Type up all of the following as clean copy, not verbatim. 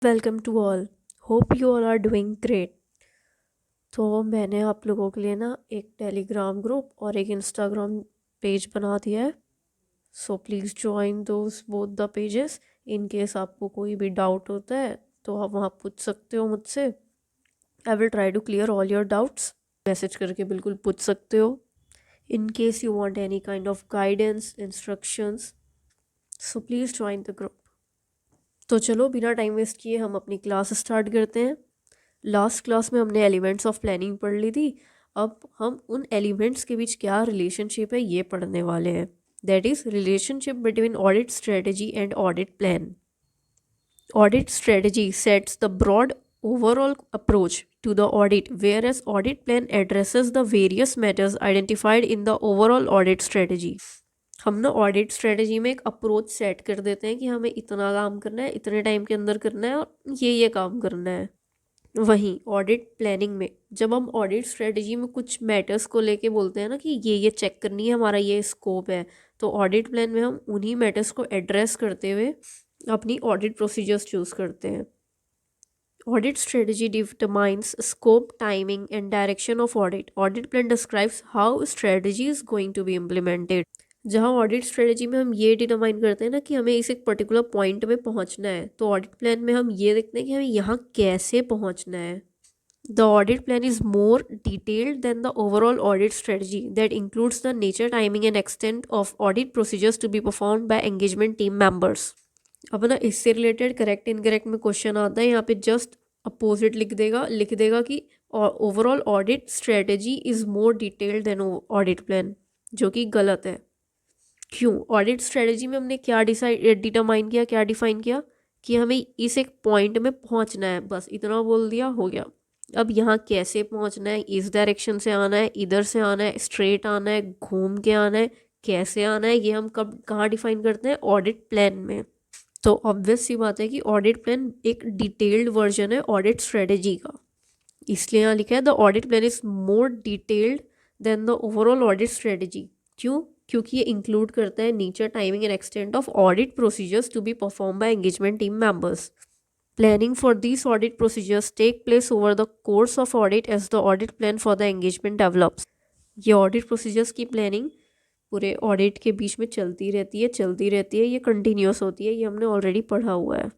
Welcome to all. Hope you all are doing great. तो मैंने आप लोगों के लिए ना एक टेलीग्राम ग्रुप और एक इंस्टाग्राम पेज बना दिया है। सो please join those both the pages. In case आपको कोई भी डाउट होता है तो आप वहाँ पूछ सकते हो मुझसे। I will try to clear all your doubts. Message करके बिल्कुल पूछ सकते हो। In case you want any kind of guidance instructions, so please join the group. तो चलो बिना टाइम वेस्ट किए हम अपनी क्लास स्टार्ट करते हैं। लास्ट क्लास में हमने एलिमेंट्स ऑफ प्लानिंग पढ़ ली थी। अब हम उन एलिमेंट्स के बीच क्या रिलेशनशिप है ये पढ़ने वाले हैं। That is relationship between audit strategy and audit plan. Audit strategy sets the broad overall approach to the audit, whereas audit plan addresses the various matters identified in the overall audit strategy. हम ना audit strategy में एक approach set कर देते हैं कि हमें इतना काम करना है, इतने टाइम के अंदर करना है और ये काम करना है। वहीं ऑडिट प्लानिंग में जब हम ऑडिट स्ट्रेटजी में कुछ मैटर्स को लेके बोलते हैं ना कि ये चेक करनी है, हमारा ये स्कोप है, तो ऑडिट प्लान में हम उन्हीं मैटर्स को एड्रेस करते हुए अपनी ऑडिट प्रोसीजर्स चूज करते हैं। Audit strategy determines scope, timing, and direction of audit. Audit plan describes how strategy is going to be implemented. जहाँ ऑडिट स्ट्रेटजी में हम ये डिटरमाइन करते हैं ना कि हमें इस एक पर्टिकुलर पॉइंट में पहुँचना है, तो ऑडिट प्लान में हम ये देखते हैं कि हमें यहाँ कैसे पहुँचना है। The audit plan is more detailed than the overall audit strategy that includes the nature, timing, and extent of audit procedures to be performed by engagement team members. अब ना इससे रिलेटेड करेक्ट इनकरेक्ट में question आता है, यहाँ पे just opposite लिख देगा कि overall audit strategy is more detailed than audit plan, जो कि गलत है। क्यों? ऑडिट स्ट्रेटजी में हमने क्या डिटरमाइन किया, क्या डिफाइन किया कि हमें इस एक पॉइंट में पहुंचना है, बस इतना बोल दिया, हो गया। अब यहाँ कैसे पहुंचना है, इस डायरेक्शन से आना है, इधर से आना है, स्ट्रेट आना है, घूम के आना है, कैसे आना है, ये हम कब कहाँ डिफाइन करते हैं? ऑडिट प्लान में। तो ऑब्वियस सी बात है कि ऑडिट प्लान एक डिटेल्ड वर्जन है ऑडिट स्ट्रेटजी का, इसलिए यहाँ लिखा है the audit plan is more detailed than the overall audit strategy. क्यों? क्योंकि ये इंक्लूड करता है nature, timing and extent of audit procedures to be perform by engagement team members. Planning for these audit procedures take place over the course of audit as the audit plan for the engagement develops. ये audit procedures की planning पूरे audit के बीच में चलती रहती है, ये continuous होती है, ये हमने ऑलरेडी पढ़ा हुआ है।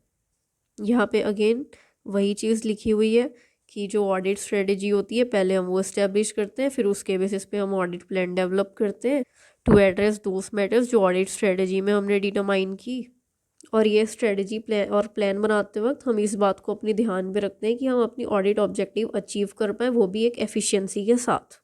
यहाँ पे अगेन वही चीज़ लिखी हुई है कि जो ऑडिट स्ट्रेटजी होती है पहले हम वो इस्टेब्लिश करते हैं, फिर उसके बेसिस पे हम ऑडिट प्लान डेवलप करते हैं टू एड्रेस दोज मैटर्स जो ऑडिट स्ट्रेटजी में हमने डिटरमाइन की। और ये स्ट्रेटजी प्लान बनाते वक्त हम इस बात को अपने ध्यान में रखते हैं कि हम अपनी ऑडिट ऑब्जेक्टिव अचीव कर पाएँ, वो भी एक एफिशिएंसी के साथ।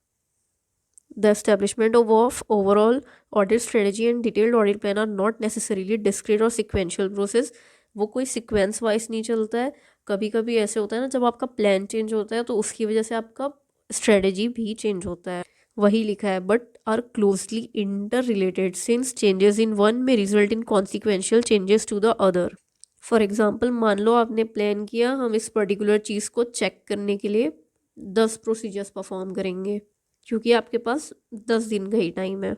The establishment of overall audit strategy and detailed audit plan are not necessarily discrete और सिक्वेंशियल प्रोसेस। वो कोई सिक्वेंस वाइज नहीं चलता है। कभी कभी ऐसे होता है ना, जब आपका प्लान चेंज होता है तो उसकी वजह से आपका स्ट्रेटजी भी चेंज होता है। वही लिखा है but are closely inter related since changes in one may result in consequential changes to the other. For example, मान लो आपने प्लान किया हम इस पर्टिकुलर चीज़ को चेक करने के लिए 10 प्रोसीजर्स परफॉर्म करेंगे, क्योंकि आपके पास 10 दिन का ही टाइम है।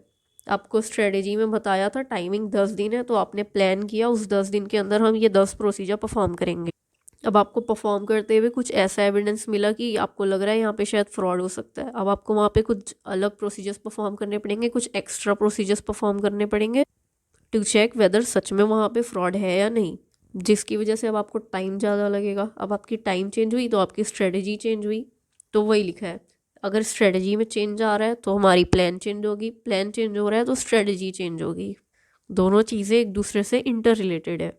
आपको स्ट्रेटजी में बताया था टाइमिंग 10 दिन है, तो आपने प्लान किया उस 10 दिन के अंदर हम ये 10 प्रोसीजर परफॉर्म करेंगे। अब आपको परफॉर्म करते हुए कुछ ऐसा एविडेंस मिला कि आपको लग रहा है यहाँ पे शायद फ्रॉड हो सकता है। अब आपको वहाँ पे कुछ अलग प्रोसीजर्स परफॉर्म करने पड़ेंगे, कुछ एक्स्ट्रा प्रोसीजर्स परफॉर्म करने पड़ेंगे टू चेक वेदर सच में वहाँ पे फ्रॉड है या नहीं, जिसकी वजह से अब आपको टाइम ज़्यादा लगेगा। अब आपकी टाइम चेंज हुई तो आपकी स्ट्रेटजी चेंज हुई। तो वही लिखा है, अगर स्ट्रेटजी में चेंज आ रहा है तो हमारी प्लान चेंज होगी, प्लान चेंज हो रहा है तो स्ट्रेटजी चेंज होगी। दोनों चीज़ें एक दूसरे से इंटर रिलेटेड है।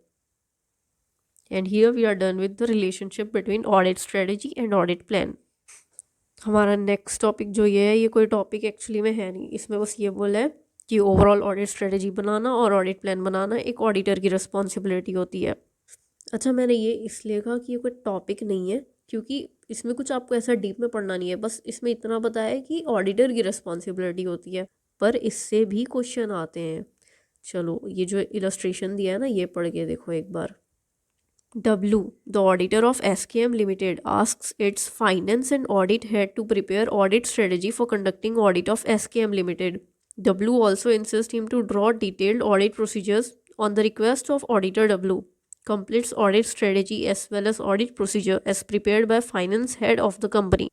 And here we are done with the relationship between audit strategy and audit plan. हमारा नेक्स्ट टॉपिक जो ये है, ये कोई टॉपिक एक्चुअली में है नहीं, इसमें बस ये बोला है कि ओवरऑल ऑडिट स्ट्रेटजी बनाना और ऑडिट प्लान बनाना एक ऑडिटर की रिस्पॉन्सिबिलिटी होती है। अच्छा, मैंने ये इसलिए कहा कि ये कोई टॉपिक नहीं है क्योंकि इसमें कुछ आपको ऐसा डीप में पढ़ना नहीं है, बस इसमें इतना बताया है कि ऑडिटर की रिस्पॉन्सिबिलिटी होती है, पर इससे भी क्वेश्चन आते हैं। चलो ये जो इलस्ट्रेशन दिया है ना, ये पढ़ के देखो एक बार। W, the auditor of SKM Limited, asks its finance and audit head to prepare audit strategy for conducting audit of SKM Limited. W also insists him to draw detailed audit procedures on the request of auditor W. completes audit strategy as well as audit procedure as prepared by finance head of the company.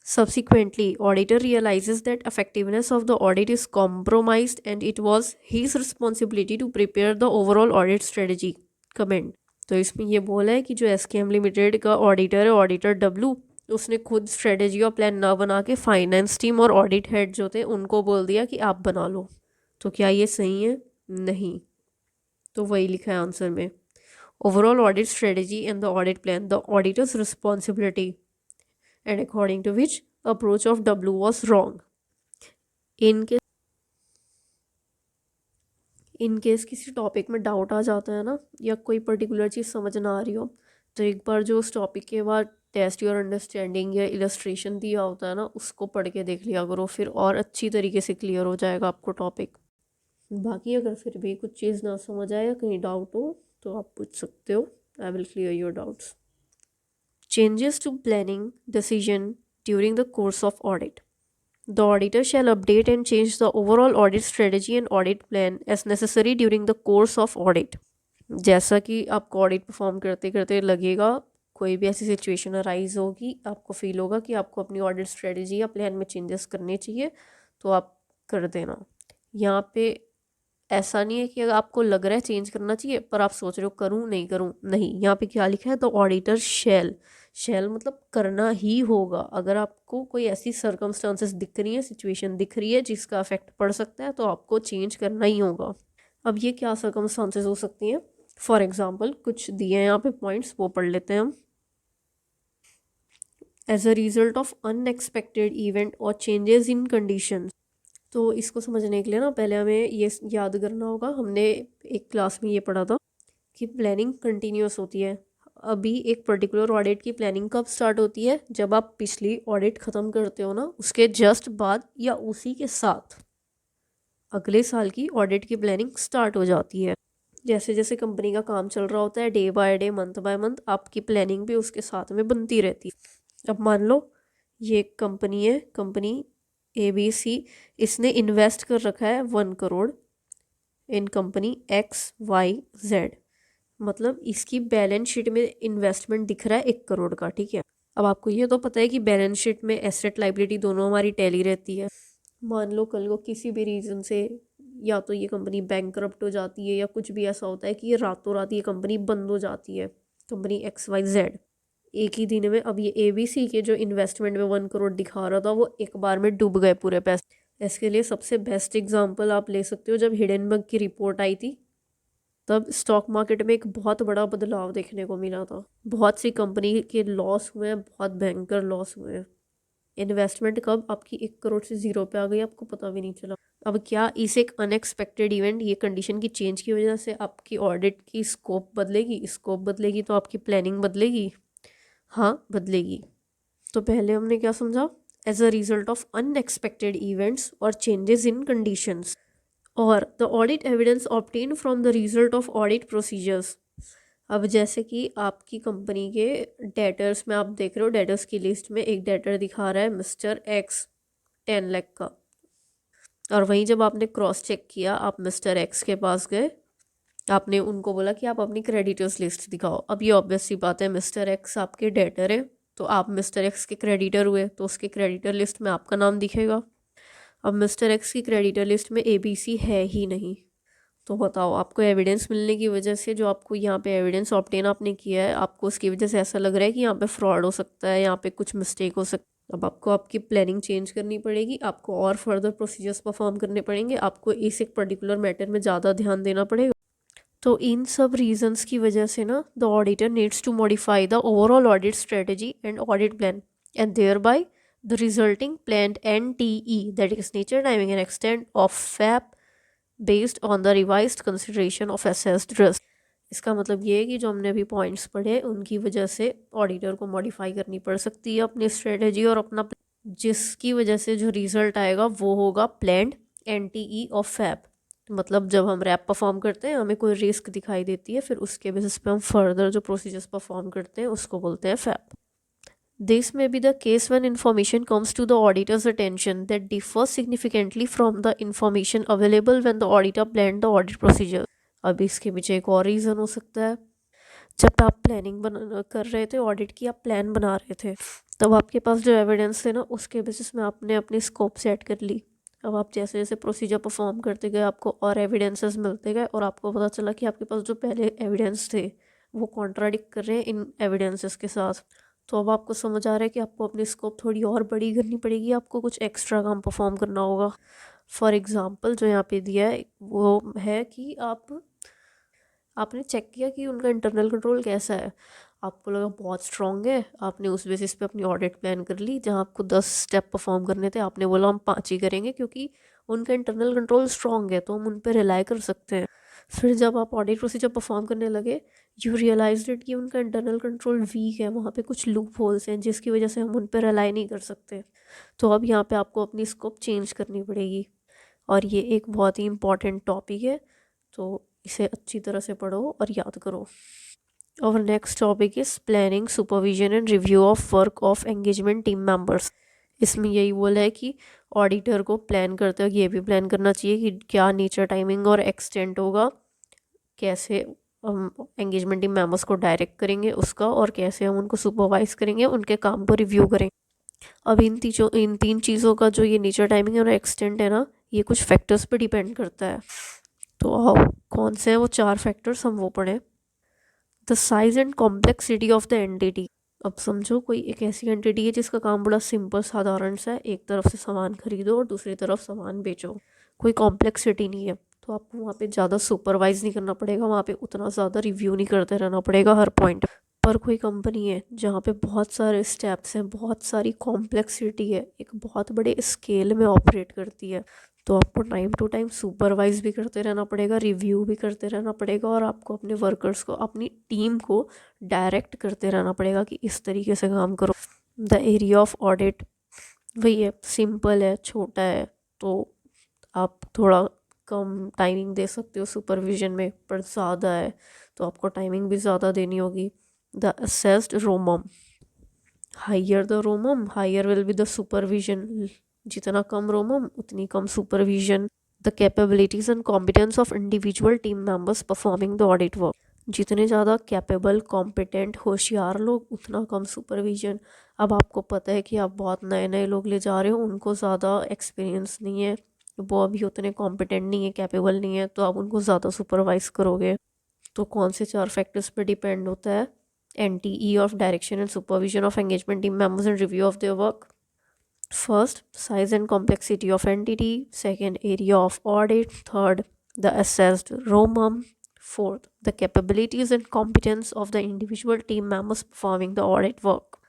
Subsequently, auditor realizes that effectiveness of the audit is compromised and it was his responsibility to prepare the overall audit strategy. Comment. तो इसमें ये बोला है कि जो SKM limited का auditor है, auditor W, उसने खुद स्ट्रेटेजी और प्लान ना बना के फाइनेंस टीम और ऑडिट हेड जो थे उनको बोल दिया कि आप बना लो. तो क्या ये सही है? नहीं. तो वही लिखा है आंसर में. Overall audit strategy and the audit plan the auditors responsibility and according to which approach of W was wrong. In case किसी टॉपिक में डाउट आ जाता है ना, या कोई पर्टिकुलर चीज़ समझ ना आ रही हो, तो एक बार जो उस टॉपिक के बाद टेस्ट योर अंडरस्टैंडिंग या इलस्ट्रेशन दिया होता है ना, उसको पढ़ के देख लिया करो, फिर और अच्छी तरीके से क्लियर हो जाएगा आपको टॉपिक. बाकी अगर फिर भी कुछ चीज़ ना समझ आए या कहीं डाउट हो तो आप पूछ सकते हो. I will clear your doubts. Changes to planning decision during the course of audit. The auditor shall update and change the overall audit strategy and audit plan as necessary during the course of audit. जैसा कि आपको audit perform करते करते लगेगा, कोई भी ऐसी situation arise होगी, आपको फील होगा कि आपको अपनी ऑडिट स्ट्रेटजी या प्लान में चेंजेस करने चाहिए, तो आप कर देना. यहाँ पे ऐसा नहीं है कि अगर आपको लग रहा है चेंज करना चाहिए पर आप सोच रहे हो करूँ नहीं करूँ, नहीं. यहाँ पे क्या लिखा है? द ऑडिटर शैल मतलब करना ही होगा. अगर आपको कोई ऐसी सर्कमस्टांसेस दिख रही है, सिचुएशन दिख रही है जिसका अफेक्ट पड़ सकता है, तो आपको चेंज करना ही होगा. अब ये क्या सर्कमस्टांसेस हो सकती हैं? फॉर एग्जाम्पल कुछ दिए हैं यहाँ पे पॉइंट्स, वो पढ़ लेते हैं हम. As a result of unexpected event और चेंजेस इन कंडीशन. तो इसको समझने के लिए ना पहले हमें ये याद करना होगा, हमने एक क्लास में ये पढ़ा था कि प्लानिंग कंटिन्यूस होती है. अभी एक पर्टिकुलर ऑडिट की प्लानिंग कब स्टार्ट होती है? जब आप पिछली ऑडिट ख़त्म करते हो ना, उसके जस्ट बाद या उसी के साथ अगले साल की ऑडिट की प्लानिंग स्टार्ट हो जाती है. जैसे जैसे कंपनी का काम चल रहा होता है, day by day, month by month, आपकी प्लानिंग भी उसके साथ में बनती रहती है. अब मान लो ये कंपनी है, कंपनी ABC, इसने इन्वेस्ट कर रखा है 1 करोड़ इन कंपनी XYZ. मतलब इसकी बैलेंस शीट में इन्वेस्टमेंट दिख रहा है 1 करोड़ का. ठीक है. अब आपको ये तो पता है कि बैलेंस शीट में एसेट लाइबिलिटी दोनों हमारी टैली रहती है. मान लो कल को किसी भी रीज़न से या तो ये कंपनी बैंकरप्ट हो जाती है या कुछ भी ऐसा होता है कि ये रातों रात ये कंपनी बंद हो जाती है, कंपनी XYZ, एक ही दिन में. अब ये ABC के जो इन्वेस्टमेंट में 1 करोड़ दिखा रहा था, वो एक बार में डूब गए पूरे पैसे. इसके लिए सबसे बेस्ट एग्जांपल आप ले सकते हो, जब हिडेनबर्ग की रिपोर्ट आई थी तब स्टॉक मार्केट में एक बहुत बड़ा बदलाव देखने को मिला था. बहुत सी कंपनी के लॉस हुए हैं, बहुत भयंकर लॉस हुए हैं. इन्वेस्टमेंट कब आपकी 1 करोड़ से 0 पे आ गई, आपको पता भी नहीं चला. अब क्या इस एक अनएक्सपेक्टेड इवेंट, ये कंडीशन की चेंज की वजह से आपकी ऑडिट की स्कोप बदलेगी? स्कोप बदलेगी तो आपकी प्लानिंग बदलेगी. हाँ, बदलेगी. तो पहले हमने क्या समझा? As a result of unexpected events और चेंजेस इन कंडीशंस, और the audit evidence obtain from the result of audit procedures. अब जैसे कि आपकी कंपनी के डेटर्स में आप देख रहे हो, डेटर्स की लिस्ट में एक डेटर दिखा रहा है मिस्टर X 10 लाख का, और वहीं जब आपने क्रॉस चेक किया, आप मिस्टर X के पास गए, आपने उनको बोला कि आप अपनी क्रेडिटर्स लिस्ट दिखाओ. अब ये ऑब्वियस सी बात है, मिस्टर X आपके डेटर है, तो आप मिस्टर X के क्रेडिटर हुए, तो उसके क्रेडिटर लिस्ट में आपका नाम दिखेगा. अब मिस्टर X की क्रेडिटर लिस्ट में ABC है ही नहीं, तो बताओ आपको एविडेंस मिलने की वजह से, जो आपको यहाँ पे एविडेंस ऑब्टेन आपने किया है, आपको उसकी वजह से ऐसा लग रहा है कि यहाँ पे फ्रॉड हो सकता है, यहाँ पे कुछ मिस्टेक हो सकता है. अब आपको आपकी प्लानिंग चेंज करनी पड़ेगी, आपको और फर्दर प्रोसीजर्स परफॉर्म करने पड़ेंगे, आपको इस एक पर्टिकुलर मैटर में ज़्यादा ध्यान देना पड़ेगा. तो इन सब रीजंस की वजह से ना the auditor needs to modify the overall audit strategy and audit plan and thereby the resulting planned NTE, that is nature, timing and extent of FAP based on the revised consideration of assessed risk. इसका मतलब ये है कि जो हमने अभी points पढ़े, उनकी वजह से ऑडिटर को मॉडिफाई करनी पड़ सकती है अपनी स्ट्रेटजी और अपना, जिसकी वजह से जो रिजल्ट आएगा वो होगा प्लान्ड NTE ऑफ FAP. मतलब जब हम रैप परफॉर्म करते हैं, हमें कोई रिस्क दिखाई देती है, फिर उसके बेसिस पे हम फर्दर जो प्रोसीजर्स परफॉर्म करते हैं उसको बोलते हैं FAP. This may be the case when information comes to the auditor's attention that differs significantly from the information available when the auditor planned the audit procedure. अब इसके पीछे एक और रीज़न हो सकता है. जब आप प्लानिंग कर रहे थे ऑडिट की, आप प्लान बना रहे थे, तब आपके पास जो एविडेंस थे ना उसके बेसिस में आपने अपनी स्कोप सेट कर ली। अब आप जैसे जैसे प्रोसीजर परफॉर्म करते गए आपको और एविडेंसेस मिलते गए और आपको पता चला कि आपके पास जो पहले एविडेंस थे वो कॉन्ट्राडिक्ट कर रहे हैं इन एविडेंसेस के साथ। तो अब आपको समझ आ रहा है कि आपको अपनी स्कोप थोड़ी और बड़ी करनी पड़ेगी, आपको कुछ एक्स्ट्रा काम परफॉर्म करना होगा। फॉर एग्ज़ाम्पल जो यहाँ पे दिया है वो है कि आपने चेक किया कि उनका इंटरनल कंट्रोल कैसा है, आपको लगा बहुत स्ट्रॉन्ग है, आपने उस बेसिस पे अपनी ऑडिट प्लान कर ली। जहाँ आपको 10 स्टेप परफॉर्म करने थे आपने बोला हम 5 ही करेंगे क्योंकि उनका इंटरनल कंट्रोल स्ट्रॉन्ग है तो हम उन पर रिलाई कर सकते हैं। फिर जब आप ऑडिट प्रोसीजर परफॉर्म करने लगे, यू रियलाइज इट कि उनका इंटरनल कंट्रोल वीक है, वहाँ पे कुछ लूप होल्स हैं जिसकी वजह से हम उन पर रिलाई नहीं कर सकते। तो अब यहाँ पे आपको अपनी स्कोप चेंज करनी पड़ेगी और ये एक बहुत ही इंपॉर्टेंट टॉपिक है, तो इसे अच्छी तरह से पढ़ो और याद करो। Our next topic is planning, supervision and review of work of engagement team members। इसमें यही बोला है कि ऑडिटर को प्लान करते वक्त ये भी प्लान करना चाहिए कि क्या नेचर, टाइमिंग और एक्सटेंट होगा, कैसे हम एंगेजमेंट टीम मेंबर्स को डायरेक्ट करेंगे उसका, और कैसे हम उनको सुपरवाइज करेंगे, उनके काम को रिव्यू करेंगे। अब इन तीन चीज़ों का जो ये नेचर, टाइमिंग और एक्सटेंट है ना, ये कुछ फैक्टर्स पे डिपेंड करता है। तो आओ कौन से हैं वो 4 फैक्टर्स, हम वो पढ़ें। The size and complexity of the entity. अब समझो कोई एक ऐसी एंटिटी है जिसका काम बड़ा सिंपल साधारण सा है, एक तरफ से सामान खरीदो और दूसरी तरफ सामान बेचो, कोई कॉम्प्लेक्सिटी नहीं है, तो आपको वहाँ पे ज़्यादा सुपरवाइज नहीं करना पड़ेगा, वहाँ पे उतना ज़्यादा रिव्यू नहीं करते रहना पड़ेगा हर पॉइंट पर। कोई कंपनी है जहाँ पे बहुत सारे स्टेप्स हैं, बहुत सारी कॉम्प्लेक्सिटी है, एक बहुत बड़े स्केल में ऑपरेट करती है, तो आपको टाइम टू टाइम सुपरवाइज भी करते रहना पड़ेगा, रिव्यू भी करते रहना पड़ेगा, और आपको अपने वर्कर्स को, अपनी टीम को डायरेक्ट करते रहना पड़ेगा कि इस तरीके से काम करो। द एरिया ऑफ ऑडिट वही है, सिंपल है, छोटा है, तो आप थोड़ा कम टाइमिंग दे सकते हो सुपरविजन में, पर ज़्यादा है तो आपको टाइमिंग भी ज़्यादा देनी होगी। The assessed ROMM, higher the ROMM higher will be the supervision, जितना कम रोमम उतनी कम supervision. The capabilities and competence of individual team members performing the audit work, जितने ज़्यादा कैपेबल, कॉम्पिटेंट, होशियार लोग उतना कम सुपरविजन। अब आपको पता है कि आप बहुत नए नए लोग ले जा रहे हो, उनको ज़्यादा एक्सपीरियंस नहीं है, वो अभी उतने कॉम्पिटेंट नहीं है, कैपेबल नहीं है, तो आप उनको ज़्यादा सुपरवाइज करोगे। तो कौन से 4 फैक्टर्स पे डिपेंड होता है? NTE of direction and supervision of engagement team members and review of their work. First, size and complexity of entity. Second, area of audit. Third, the assessed ROMUM. Fourth, the capabilities and competence of the individual team members performing the audit work.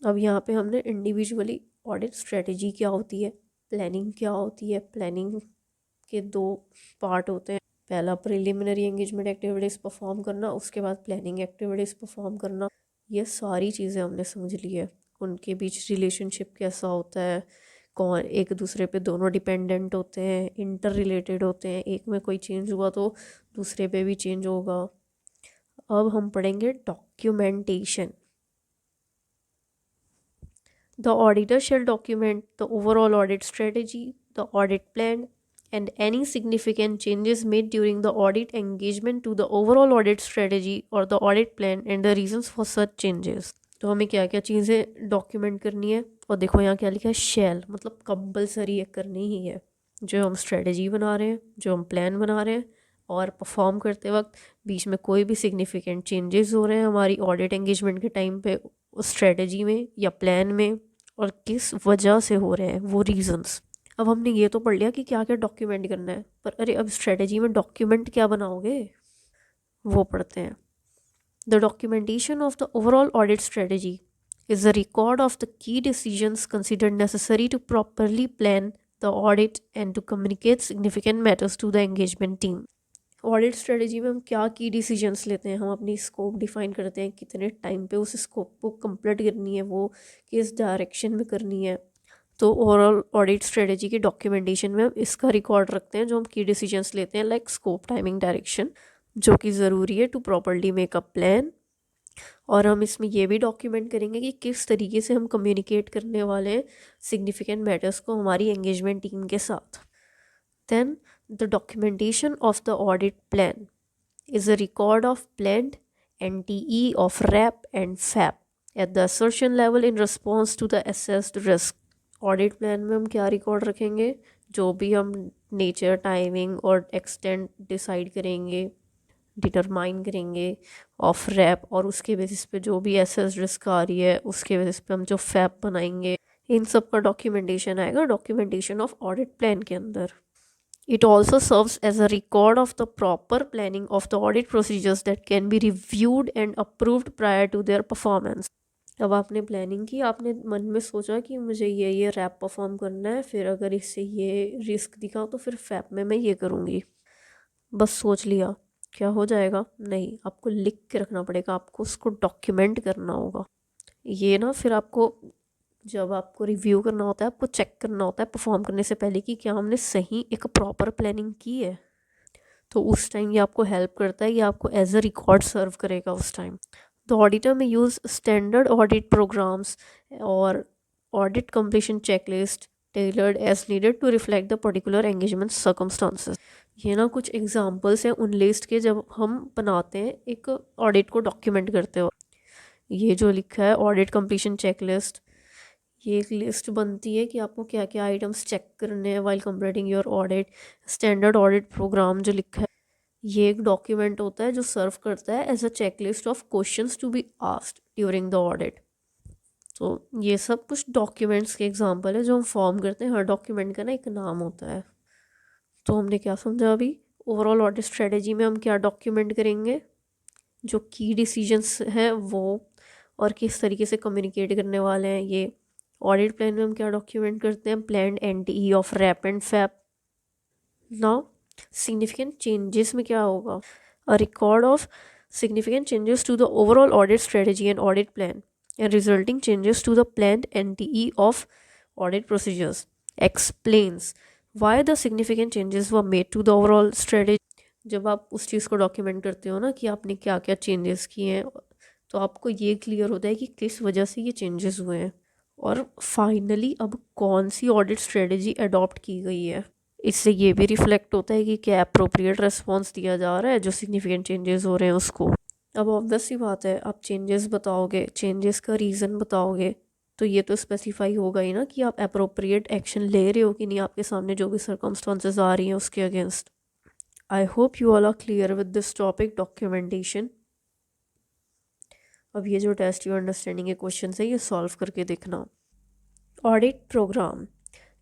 अब यहाँ पे हमने individually audit strategy क्या होती है, planning क्या होती है, प्लानिंग के 2 पार्ट होते हैं, पहला प्रिलिमिनरी एंगेजमेंट एक्टिविटीज़ परफॉर्म करना, उसके बाद प्लानिंग एक्टिविटीज़ परफॉर्म करना। ये सारी चीज़ें हमने समझ ली है, उनके बीच रिलेशनशिप कैसा होता है, कौन एक दूसरे पे दोनों डिपेंडेंट होते हैं, इंटर रिलेटेड होते हैं, एक में कोई चेंज हुआ तो दूसरे पे भी चेंज होगा। अब हम पढ़ेंगे documentation. The auditor shall document the overall audit strategy, the audit plan and any significant changes made during the audit engagement to the overall audit strategy or the audit plan and the reasons for such changes। तो हमें क्या क्या चीज़ें document करनी है, और देखो यहाँ क्या लिखा है, शेल मतलब कंपलसरी है, करनी ही है। जो हम स्ट्रेटजी बना रहे हैं, जो हम प्लान बना रहे हैं, और परफॉर्म करते वक्त बीच में कोई भी सिग्निफिकेंट चेंजेस हो रहे हैं हमारी ऑडिट एंगेजमेंट के टाइम पे उस स्ट्रेटजी में या प्लान में, और किस वजह से हो रहे हैं वो रीजंस। अब हमने ये तो पढ़ लिया कि क्या क्या डॉक्यूमेंट करना है, पर अरे अब स्ट्रेटजी में डॉक्यूमेंट क्या बनाओगे, वो पढ़ते हैं। The documentation of the overall audit strategy is a record of the key decisions considered necessary to properly plan the audit and to communicate significant matters to the engagement team। Audit strategy में हम क्या की decisions लेते हैं, हम अपनी scope define करते हैं, कितने टाइम पे उस स्कोप को कंप्लीट करनी है, वो किस डायरेक्शन में करनी है। तो ओवरऑल ऑडिट स्ट्रेटजी की डॉक्यूमेंटेशन में हम इसका रिकॉर्ड रखते हैं, जो हम की डिसीजंस लेते हैं लाइक स्कोप, टाइमिंग, डायरेक्शन, जो कि ज़रूरी है to properly make a plan. और हम इसमें ये भी डॉक्यूमेंट करेंगे कि किस तरीके से हम कम्युनिकेट करने वाले हैं सिग्निफिकेंट मैटर्स को हमारी एंगेजमेंट टीम के साथ। Then the documentation of the audit plan is a record of planned NTE of RAP and FAP at the assertion level in response to the assessed risk. Audit plan में हम क्या record रखेंगे, जो भी हम nature, timing और extent decide करेंगे, determine करेंगे ऑफ रैप, और उसके बेसिस पे जो भी एसेस रिस्क आ रही है उसके बेसिस पे हम जो फैप बनाएंगे, इन सब का डॉक्यूमेंटेशन आएगा डॉक्यूमेंटेशन ऑफ ऑडिट प्लान के अंदर. It also serves as a record of the proper planning of the audit procedures that can be reviewed and approved prior to their performance. अब आपने प्लानिंग की, आपने मन में सोचा कि मुझे ये रैप परफॉर्म करना है, फिर अगर इससे ये रिस्क दिखा तो फिर फैप में मैं ये करूँगी. बस सोच लिया, क्या हो जाएगा? नहीं, आपको लिख के रखना पड़ेगा, आपको उसको डॉक्यूमेंट करना होगा. ये ना फिर आपको जब आपको रिव्यू करना होता है, आपको चेक करना होता है परफॉर्म करने से पहले कि क्या हमने सही एक प्रॉपर प्लानिंग की है. तो उस टाइम ये आपको हेल्प करता है, ये आपको एज अ रिकॉर्ड सर्व करेगा उस time. The auditor may use standard audit programs or audit completion checklist tailored as needed to reflect the particular engagement circumstances. ये ना कुछ एग्जांपल्स हैं उन लिस्ट के जब हम बनाते हैं एक ऑडिट को डॉक्यूमेंट करते हो. ये जो लिखा है ऑडिट कंप्लीशन चेकलिस्ट, ये एक लिस्ट बनती है कि आपको क्या क्या आइटम्स चेक करने हैं while completing your audit. Standard audit program जो लिखा है, ये एक डॉक्यूमेंट होता है जो सर्व करता है as a checklist of questions to be asked during the audit. तो ये सब कुछ डॉक्यूमेंट्स के एग्जांपल है जो हम फॉर्म करते हैं. हर डॉक्यूमेंट का ना एक नाम होता है. तो हमने क्या समझा अभी, ओवरऑल ऑडिट स्ट्रेटेजी में हम क्या डॉक्यूमेंट करेंगे, जो की डिसीजंस हैं वो, और किस तरीके से कम्युनिकेट करने वाले हैं ये. ऑडिट प्लान में हम क्या डॉक्यूमेंट करते हैं, planned NTE of RAP and FAP. Now significant changes में क्या होगा, a record of significant changes to the overall audit strategy and audit plan and resulting changes to the planned NTE of audit procedures. Explains why the significant changes were made to the overall strategy. जब आप उस चीज़ को document करते हो ना कि आपने क्या क्या चेंजेस किए हैं, तो आपको ये क्लियर होता है कि किस वजह से ये चेंजेस हुए हैं, और फाइनली अब कौन सी ऑडिट स्ट्रेटजी अडॉप्ट की गई है. इससे ये भी रिफ्लेक्ट होता है कि क्या अप्रोप्रिएट रिस्पॉन्स दिया जा रहा है जो सिग्निफिकेंट चेंजेस हो रहे हैं उसको. अब ऑब्वियस सी बात है, आप चेंजेस बताओगे, चेंजेस का रीज़न बताओगे, तो ये तो स्पेसिफाई होगा ही ना कि आप अप्रोप्रिएट एक्शन ले रहे हो कि नहीं आपके सामने जो भी सर्कमस्टांसेस आ रही हैं उसके against. I hope you all are clear with this topic documentation. अब ये जो टेस्ट योर अंडरस्टैंडिंग के क्वेश्चन है ये सॉल्व करके देखना. Audit program.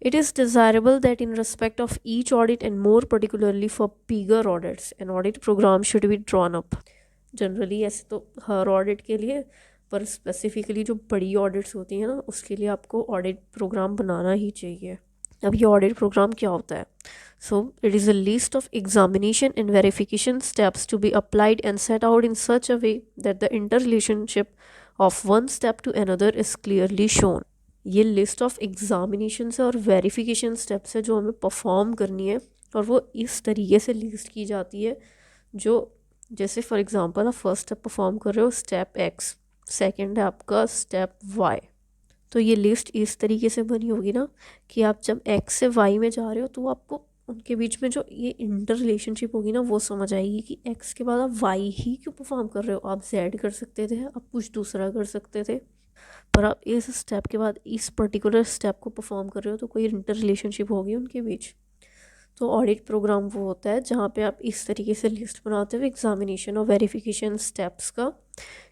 It is desirable that in respect of each audit and more particularly for bigger audits, an audit program should be drawn up. Generally ऐसे तो हर ऑडिट के लिए, पर स्पेसिफिकली जो बड़ी ऑडिट्स होती हैं ना उसके लिए आपको ऑडिट प्रोग्राम बनाना ही चाहिए. अब ये ऑडिट प्रोग्राम क्या होता है, so it is a list of examination and verification steps to be applied and set out in such a way that the inter relationship of one step to another is clearly shown. ये list of examination और verification steps है जो हमें perform करनी है, और वो इस तरीके से लिस्ट की जाती है जो, जैसे फॉर एग्जांपल आप फर्स्ट स्टेप परफॉर्म कर रहे हो स्टेप X, सेकंड है आपका स्टेप Y. तो ये लिस्ट इस तरीके से बनी होगी ना कि आप जब X से Y में जा रहे हो तो आपको उनके बीच में जो ये इंटर रिलेशनशिप होगी ना वो समझ आएगी कि X के बाद आप Y ही क्यों परफॉर्म कर रहे हो. आप Z कर सकते थे, आप कुछ दूसरा कर सकते थे, पर आप इस स्टेप के बाद इस पर्टिकुलर स्टेप को परफॉर्म कर रहे हो तो कोई इंटर रिलेशनशिप होगी उनके बीच. तो ऑडिट प्रोग्राम वो होता है जहाँ पे आप इस तरीके से लिस्ट बनाते हो एग्जामिनेशन और वेरिफिकेशन स्टेप्स का,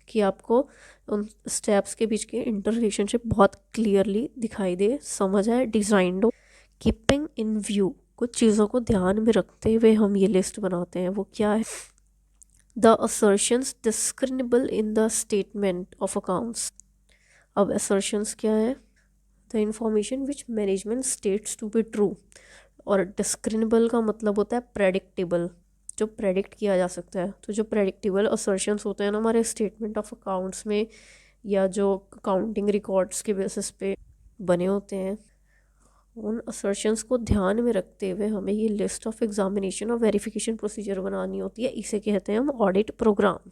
कि आपको उन स्टेप्स के बीच के इंटर रिलेशनशिप बहुत क्लियरली दिखाई दे, समझ आए, डिज़ाइंड हो. कीपिंग इन व्यू, कुछ चीज़ों को ध्यान में रखते हुए हम ये लिस्ट बनाते हैं. वो क्या है, the assertions discriminable in the statement of accounts. अब असर्शंस क्या है, the information which management states to be true, और डिस्क्रिमिनेबल का मतलब होता है प्रेडिक्टेबल, जो प्रेडिक्ट किया जा सकता है. तो जो प्रेडिक्टेबल असर्शंस होते हैं ना हमारे स्टेटमेंट ऑफ अकाउंट्स में या जो अकाउंटिंग रिकॉर्ड्स के बेसिस पे बने होते हैं, उन असर्शंस को ध्यान में रखते हुए हमें ये लिस्ट ऑफ एग्जामिनेशन और वेरिफिकेशन प्रोसीजर बनानी होती है. इसे कहते हैं हम ऑडिट प्रोग्राम.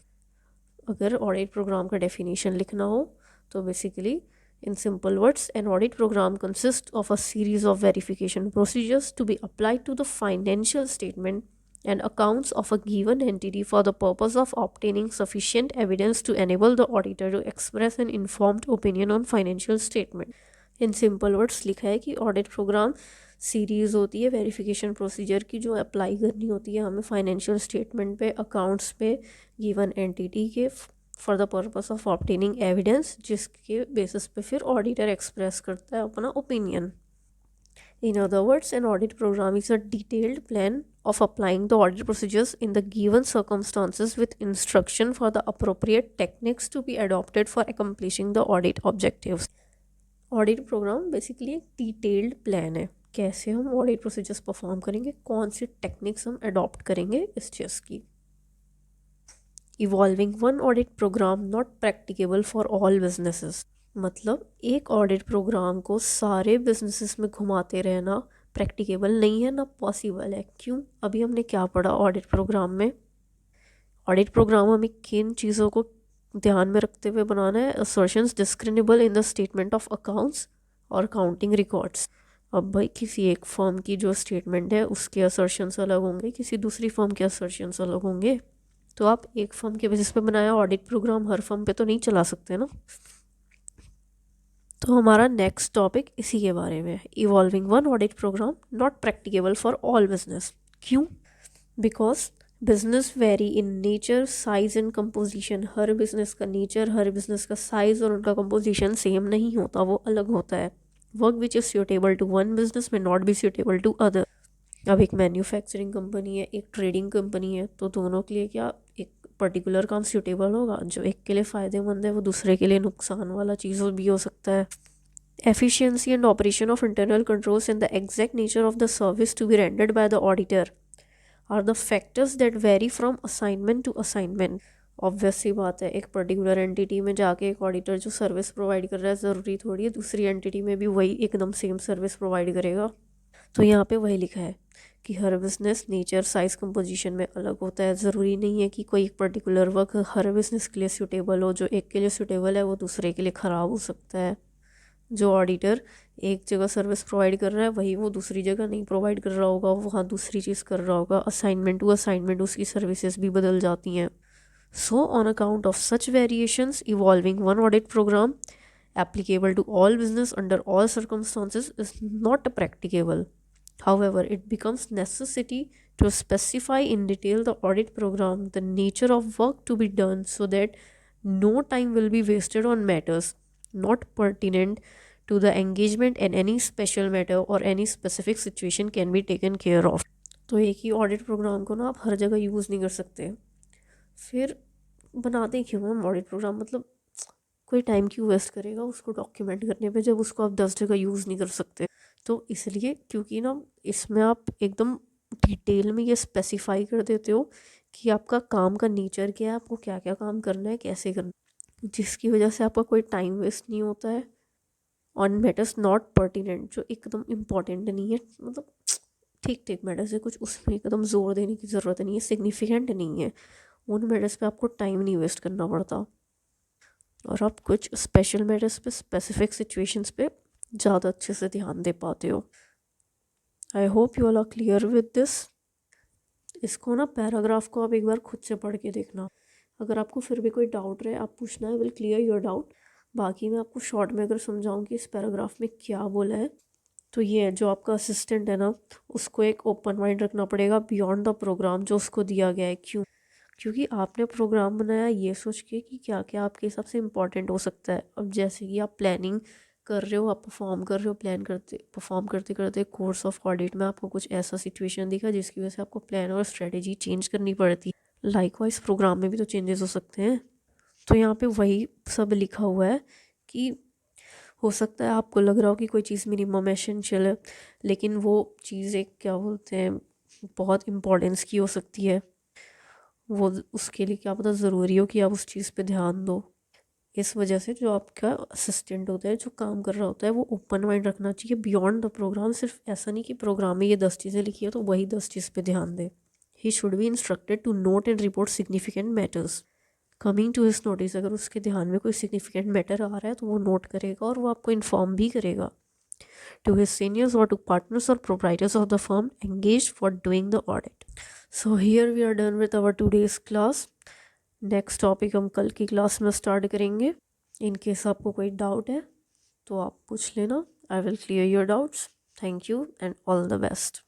अगर ऑडिट प्रोग्राम का डेफिनेशन लिखना हो तो basically in simple words, an audit program consists of a series of verification procedures to be applied to the financial statement and accounts of a given entity for the purpose of obtaining sufficient evidence to enable the auditor to express an informed opinion on financial statement. In simple words लिखा है कि audit programme series होती है verification procedure की जो apply करनी होती है हमें फाइनेंशियल स्टेटमेंट पे, अकाउंट्स पे, गिवन एंटिटी के for the purpose of obtaining evidence, जिसके बेसिस पे फिर ऑडिटर एक्सप्रेस करता है अपना opinion. In other words, an audit program is a detailed plan of applying the audit procedures in the given circumstances with instruction for the appropriate techniques to be adopted for accomplishing the audit objectives. Audit program basically एक detailed plan है कैसे हम audit procedures perform करेंगे, कौन सी techniques हम adopt करेंगे इस चीज़ की. Evolving one audit programme not practicable for all businesses. मतलब एक ऑडिट प्रोग्राम को सारे बिजनेसेस में घुमाते रहना प्रैक्टिकेबल नहीं है, ना पॉसिबल है. क्यों? अभी हमने क्या पढ़ा ऑडिट प्रोग्राम में. ऑडिट प्रोग्राम हमें किन चीज़ों को ध्यान में रखते हुए बनाना है. Assertions discriminable in the statement of accounts और काउंटिंग रिकॉर्ड्स. अब भाई किसी एक फर्म की जो स्टेटमेंट है उसके असर्शंस अलग होंगे, किसी दूसरी फर्म के असर्शंस अलग होंगे. तो आप एक फर्म के बेसिस पे बनाया ऑडिट प्रोग्राम हर फर्म पे तो नहीं चला सकते ना. तो हमारा नेक्स्ट टॉपिक इसी के बारे में है. Evolving one audit programme not practicable for all business. क्यों? Because business vary in nature, size and composition. हर बिजनेस का नेचर, हर बिजनेस का साइज और उनका कंपोजिशन सेम नहीं होता, वो अलग होता है. Work which is suitable to one business में not be suitable to other. अब एक मैन्युफैक्चरिंग कंपनी है, एक ट्रेडिंग कंपनी है, तो दोनों के लिए क्या एक पर्टिकुलर काम सूटेबल होगा. जो एक के लिए फ़ायदेमंद है वो दूसरे के लिए नुकसान वाला चीज़ भी हो सकता है. Efficiency and operation of internal controls and the exact nature of the service to be rendered by the auditor are the factors that vary from assignment to assignment. Obvious सी बात है, एक पर्टिकुलर एंटिटी में जाके एक auditor जो service provide कर रहा है ज़रूरी थोड़ी है दूसरी एंटिटी में भी वही एकदम सेम सर्विस प्रोवाइड करेगा. तो यहाँ पे वही लिखा है कि हर बिजनेस नेचर, साइज, कंपोजिशन में अलग होता है. ज़रूरी नहीं है कि कोई एक पर्टिकुलर वर्क हर बिजनेस के लिए सूटेबल हो. जो एक के लिए सूटेबल है वो दूसरे के लिए ख़राब हो सकता है. जो ऑडिटर एक जगह सर्विस प्रोवाइड कर रहा है वही वो दूसरी जगह नहीं प्रोवाइड कर रहा होगा, वहाँ दूसरी चीज़ कर रहा होगा. असाइनमेंट टू असाइनमेंट उसकी सर्विसेज भी बदल जाती हैं. So on account of such variations evolving one audit program applicable to all business under all circumstances is not practicable. However, it becomes necessity to specify in detail the audit program, the nature of work to be done, so that no time will be wasted on matters not pertinent to the engagement and any special matter or any specific situation can be taken care of. तो एक ही audit programme को ना आप हर जगह use नहीं कर सकते. फिर बनाते क्यों हम ऑडिट प्रोग्राम? मतलब कोई टाइम क्यों वेस्ट करेगा उसको डॉक्यूमेंट करने पे जब उसको आप 10 जगह यूज़ नहीं कर सकते. तो इसलिए क्योंकि ना इसमें आप एकदम डिटेल में ये स्पेसिफाई कर देते हो कि आपका काम का नेचर क्या है, आपको क्या क्या काम करना है, कैसे करना है, जिसकी वजह से आपका कोई टाइम वेस्ट नहीं होता है ऑन मैटर्स नॉट पर्टिनेंट, जो एकदम इम्पॉर्टेंट नहीं है. मतलब ठीक ठीक मैटर्स है, कुछ उसमें एकदम जोर देने की ज़रूरत नहीं है, सिग्निफिकेंट नहीं है. उन मैटर्स पे आपको टाइम नहीं वेस्ट करना पड़ता और आप कुछ स्पेशल मैटर्स पे, स्पेसिफिक सिचुएशंस पे ज़्यादा अच्छे से ध्यान दे पाते हो. I hope you all are clear with this. इसको ना पैराग्राफ को आप एक बार खुद से पढ़ के देखना. अगर आपको फिर भी कोई डाउट रहे आप पूछना, है विल क्लियर योर डाउट. बाकी मैं आपको शॉर्ट में अगर समझाऊँ कि इस पैराग्राफ में क्या बोला है तो ये है, जो आपका असिस्टेंट है ना उसको एक ओपन माइंड रखना पड़ेगा बियॉन्ड द प्रोग्राम जो उसको दिया गया है. क्यों? क्योंकि आपने प्रोग्राम बनाया ये सोच के कि क्या क्या आपके हिसाब से इम्पॉर्टेंट हो सकता है. अब जैसे कि आप प्लानिंग कर रहे हो, आप परफॉर्म कर रहे हो, परफॉर्म करते करते कोर्स ऑफ ऑडिट में आपको कुछ ऐसा सिचुएशन दिखा जिसकी वजह से आपको प्लान और स्ट्रेटेजी चेंज करनी पड़ती. लाइकवाइज प्रोग्राम में भी तो चेंजेस हो सकते हैं. तो यहाँ पे वही सब लिखा हुआ है कि हो सकता है आपको लग रहा हो कि कोई चीज़ मिनिमम एसेंशियल है, लेकिन वो चीज़ एक क्या बोलते हैं बहुत इम्पोर्टेंस की हो सकती है. वो उसके लिए क्या पता ज़रूरी हो कि आप उस चीज़ पे ध्यान दो. इस वजह से जो आपका असिस्टेंट होता है, जो काम कर रहा होता है, वो ओपन माइंड रखना चाहिए बियॉन्ड द प्रोग्राम. सिर्फ ऐसा नहीं कि प्रोग्राम में ये 10 चीज़ें लिखी है तो वही 10 चीज़ पे ध्यान दे. He should be instructed to note and report significant matters coming to his notice. अगर उसके ध्यान में कोई सिग्निफिकेंट मैटर आ रहा है तो वो नोट करेगा और वो आपको इन्फॉर्म भी करेगा. टू हिज सीनियर्स और टू पार्टनर्स और proprietors of the firm engaged for doing the audit. So here we are done with our today's class. Next topic हम कल की क्लास में स्टार्ट करेंगे। इन केस आपको कोई डाउट है तो आप पूछ लेना। I will clear your doubts. Thank you and all the best.